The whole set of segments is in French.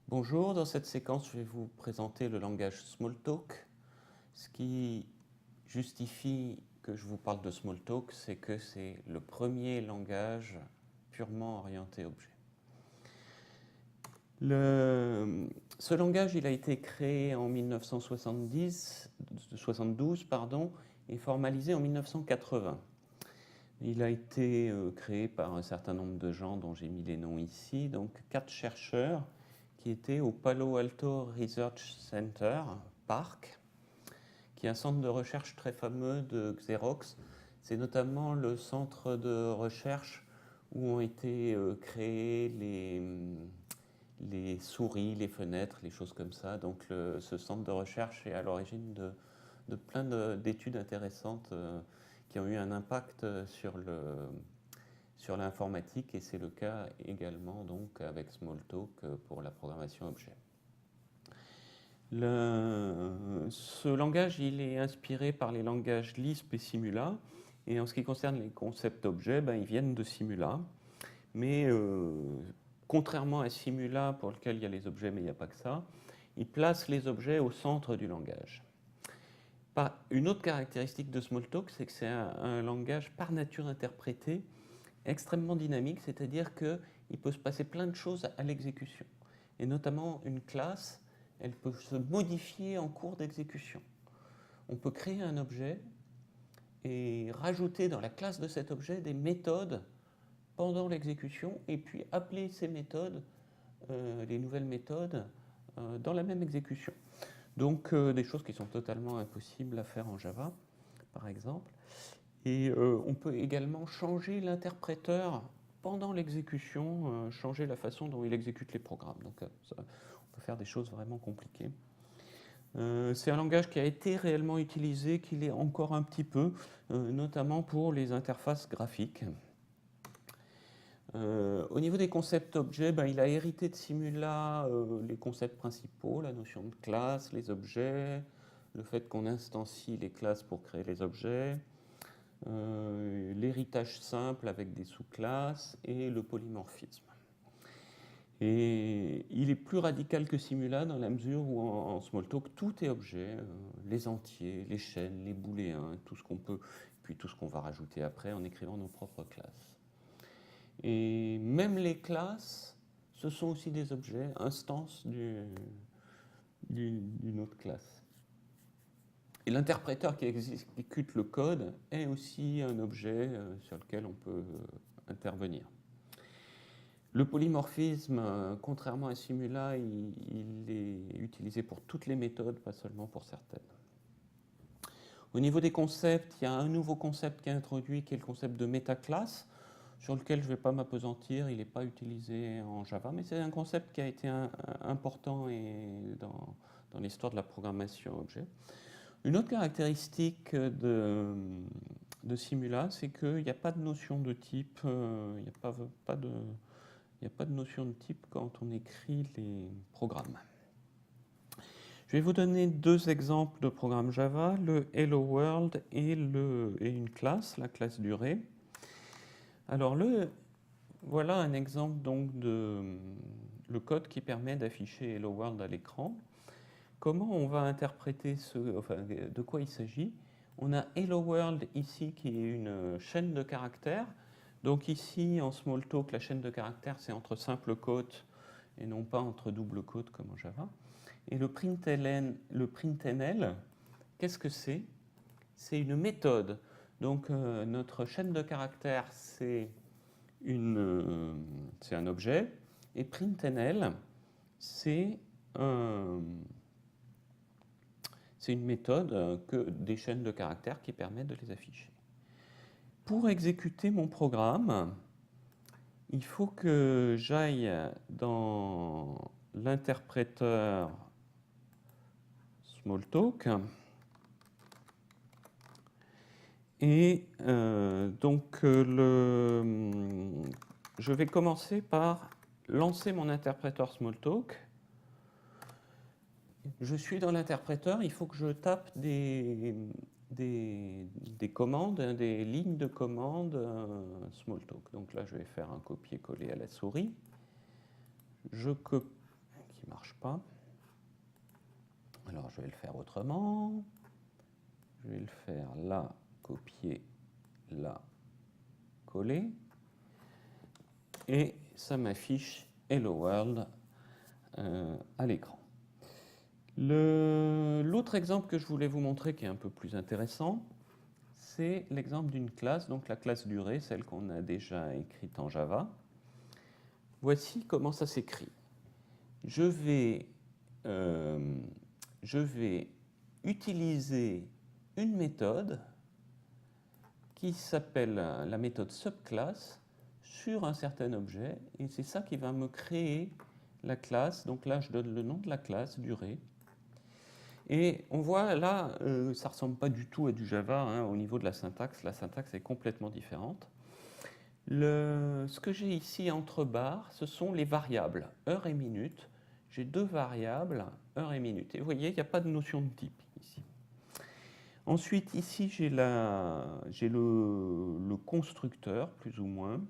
Bonjour, dans cette séquence, je vais vous présenter le langage Smalltalk. Ce qui justifie que je vous parle de Smalltalk, c'est que c'est le premier langage purement orienté objet. Ce langage, il a été créé en 1972 pardon, et formalisé en 1980. Il a été créé par un certain nombre de gens dont j'ai mis les noms ici, donc 4 chercheurs qui étaient au Palo Alto Research Center, PARC, qui est un centre de recherche très fameux de Xerox. C'est notamment le centre de recherche où ont été créés les souris, les fenêtres, les choses comme ça. Donc ce centre de recherche est à l'origine de plein d'études intéressantes qui ont eu un impact sur l'informatique, et c'est le cas également donc avec Smalltalk pour la programmation objet. Ce langage, il est inspiré par les langages Lisp et Simula, et en ce qui concerne les concepts objets, ils viennent de Simula, mais contrairement à Simula pour lequel il y a les objets mais il n'y a pas que ça, il place les objets au centre du langage. Une autre caractéristique de Smalltalk, c'est que c'est un langage par nature interprété extrêmement dynamique, c'est-à-dire qu'il peut se passer plein de choses à l'exécution. Et notamment une classe, elle peut se modifier en cours d'exécution. On peut créer un objet et rajouter dans la classe de cet objet des méthodes pendant l'exécution, et puis appeler ces méthodes, les nouvelles méthodes, dans la même exécution. Donc des choses qui sont totalement impossibles à faire en Java, par exemple. Et on peut également changer l'interpréteur pendant l'exécution, changer la façon dont il exécute les programmes. Donc on peut faire des choses vraiment compliquées. C'est un langage qui a été réellement utilisé, qui l'est encore un petit peu, notamment pour les interfaces graphiques. Au niveau des concepts objets, il a hérité de Simula les concepts principaux, la notion de classe, les objets, le fait qu'on instancie les classes pour créer les objets, l'héritage simple avec des sous-classes et le polymorphisme. Et il est plus radical que Simula dans la mesure où en Smalltalk, tout est objet, les entiers, les chaînes, les booléens, tout ce qu'on peut, puis tout ce qu'on va rajouter après en écrivant nos propres classes. Et même les classes, ce sont aussi des objets, instances d'une autre classe. Et l'interpréteur qui exécute le code est aussi un objet sur lequel on peut intervenir. Le polymorphisme, contrairement à Simula, il est utilisé pour toutes les méthodes, pas seulement pour certaines. Au niveau des concepts, il y a un nouveau concept qui est introduit, qui est le concept de métaclasse, sur lequel je ne vais pas m'apesantir, il n'est pas utilisé en Java, mais c'est un concept qui a été important dans l'histoire de la programmation objet. Une autre caractéristique de Simula, c'est qu'il n'y a pas de notion de type, il n'y a pas de notion de type quand on écrit les programmes. Je vais vous donner deux exemples de programmes Java, le Hello World et une classe, la classe durée. Alors voilà un exemple donc le code qui permet d'afficher Hello World à l'écran. Comment on va interpréter de quoi il s'agit? On a Hello World ici qui est une chaîne de caractères. Donc ici en Smalltalk, la chaîne de caractères c'est entre simple quote et non pas entre double quote comme en Java. Et le println, qu'est-ce que c'est? C'est une méthode. Donc notre chaîne de caractères c'est un objet, et println c'est une méthode des chaînes de caractères qui permet de les afficher. Pour exécuter mon programme, il faut que j'aille dans l'interpréteur Smalltalk et je vais commencer par lancer mon interpréteur Smalltalk. Je suis dans l'interpréteur, il faut que je tape des commandes, des lignes de commandes Smalltalk. Donc là, je vais faire un copier-coller à la souris. Qui marche marche pas. Alors je vais le faire autrement. Je vais le faire là, copier, là, coller. Et ça m'affiche Hello World à l'écran. L'autre exemple que je voulais vous montrer, qui est un peu plus intéressant, c'est l'exemple d'une classe, donc la classe durée, celle qu'on a déjà écrite en Java. Voici comment ça s'écrit. Je vais utiliser une méthode qui s'appelle la méthode subclass sur un certain objet, et c'est ça qui va me créer la classe. Donc là, je donne le nom de la classe, durée. Et on voit là, ça ne ressemble pas du tout à du Java hein, au niveau de la syntaxe est complètement différente. Ce que j'ai ici entre barres, ce sont les variables, heure et minute. J'ai deux variables, heure et minute. Et vous voyez, il n'y a pas de notion de type ici. Ensuite, ici, j'ai le constructeur, plus ou moins.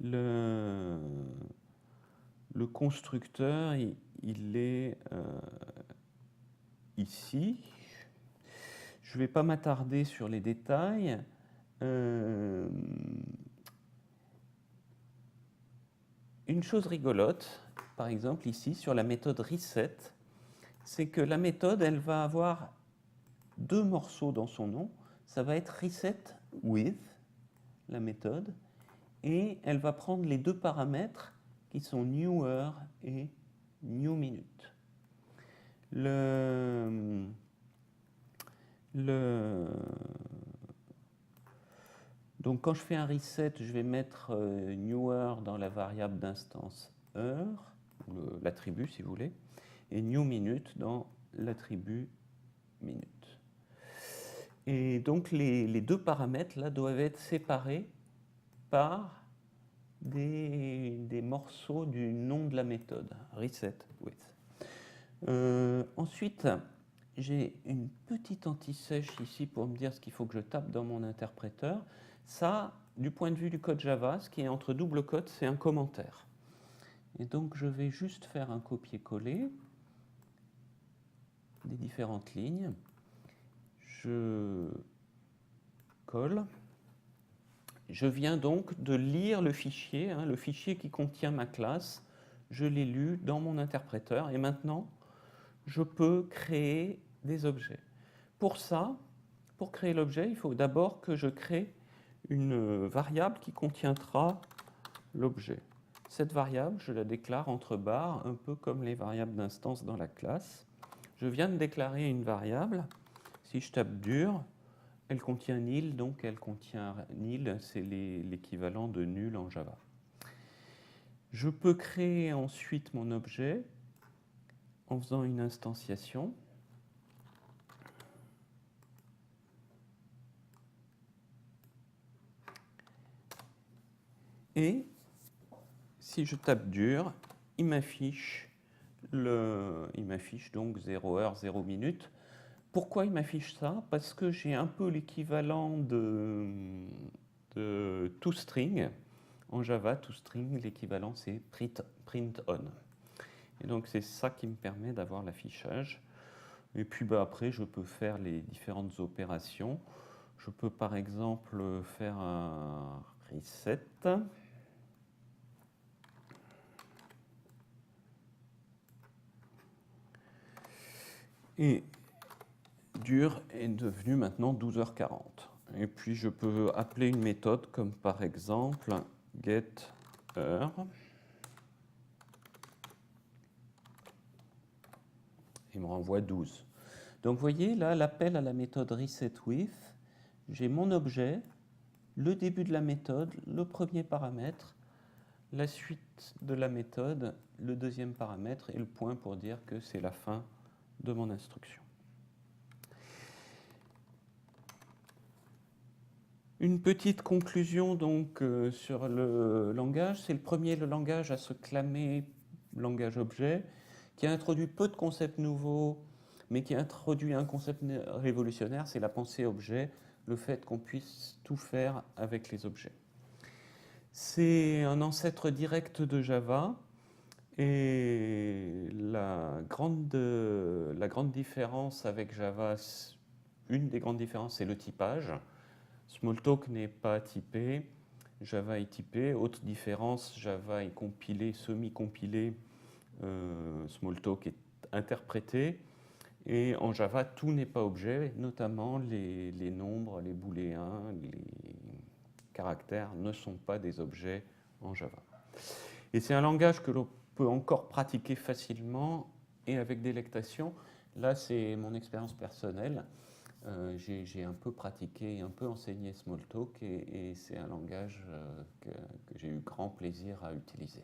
Le constructeur, il est ici. Je ne vais pas m'attarder sur les détails. Une chose rigolote, par exemple ici, sur la méthode reset, c'est que la méthode, elle va avoir deux morceaux dans son nom. Ça va être reset with, la méthode, et elle va prendre les deux paramètres qui sont new hour et new minute. Donc quand je fais un reset, je vais mettre new hour dans la variable d'instance heure, l'attribut si vous voulez, et new minute dans l'attribut minute. Et donc les deux paramètres là doivent être séparés par des morceaux du nom de la méthode, reset with. Ensuite, j'ai une petite anti-sèche ici pour me dire ce qu'il faut que je tape dans mon interpréteur. Ça, du point de vue du code Java, ce qui est entre double quotes, c'est un commentaire. Et donc, je vais juste faire un copier-coller des différentes lignes. Je colle. Je viens donc de lire le fichier qui contient ma classe. Je l'ai lu dans mon interpréteur et maintenant, je peux créer des objets. Pour ça, pour créer l'objet, il faut d'abord que je crée une variable qui contiendra l'objet. Cette variable, je la déclare entre barres, un peu comme les variables d'instance dans la classe. Je viens de déclarer une variable. Si je tape dur, elle contient nil, donc elle contient nil, c'est l'équivalent de nul en Java. Je peux créer ensuite mon objet en faisant une instantiation. Et si je tape dur, il m'affiche donc 0 heure, 0 minute. Pourquoi il m'affiche ça? Parce que j'ai un peu l'équivalent de toString. En Java, toString, l'équivalent c'est print on. Et donc c'est ça qui me permet d'avoir l'affichage. Et puis après, je peux faire les différentes opérations. Je peux par exemple faire un reset. Et dur est devenu maintenant 12h40. Et puis je peux appeler une méthode comme par exemple getHeure. Il me renvoie 12. Donc vous voyez là l'appel à la méthode resetWith. J'ai mon objet, le début de la méthode, le premier paramètre, la suite de la méthode, le deuxième paramètre et le point pour dire que c'est la fin de mon instruction. Une petite conclusion donc sur le langage. C'est le langage à se clamer langage objet, qui a introduit peu de concepts nouveaux, mais qui a introduit un concept révolutionnaire, c'est la pensée objet, le fait qu'on puisse tout faire avec les objets. C'est un ancêtre direct de Java, Et la grande différence avec Java, une des grandes différences, c'est le typage. Smalltalk n'est pas typé, Java est typé. Autre différence, Java est compilé, semi-compilé, Smalltalk est interprété. Et en Java, tout n'est pas objet, notamment les nombres, les booléens, les caractères ne sont pas des objets en Java. Et c'est un langage que l'on peut encore pratiquer facilement et avec délectation. Là, c'est mon expérience personnelle. J'ai un peu pratiqué, un peu enseigné Smalltalk et c'est un langage que j'ai eu grand plaisir à utiliser.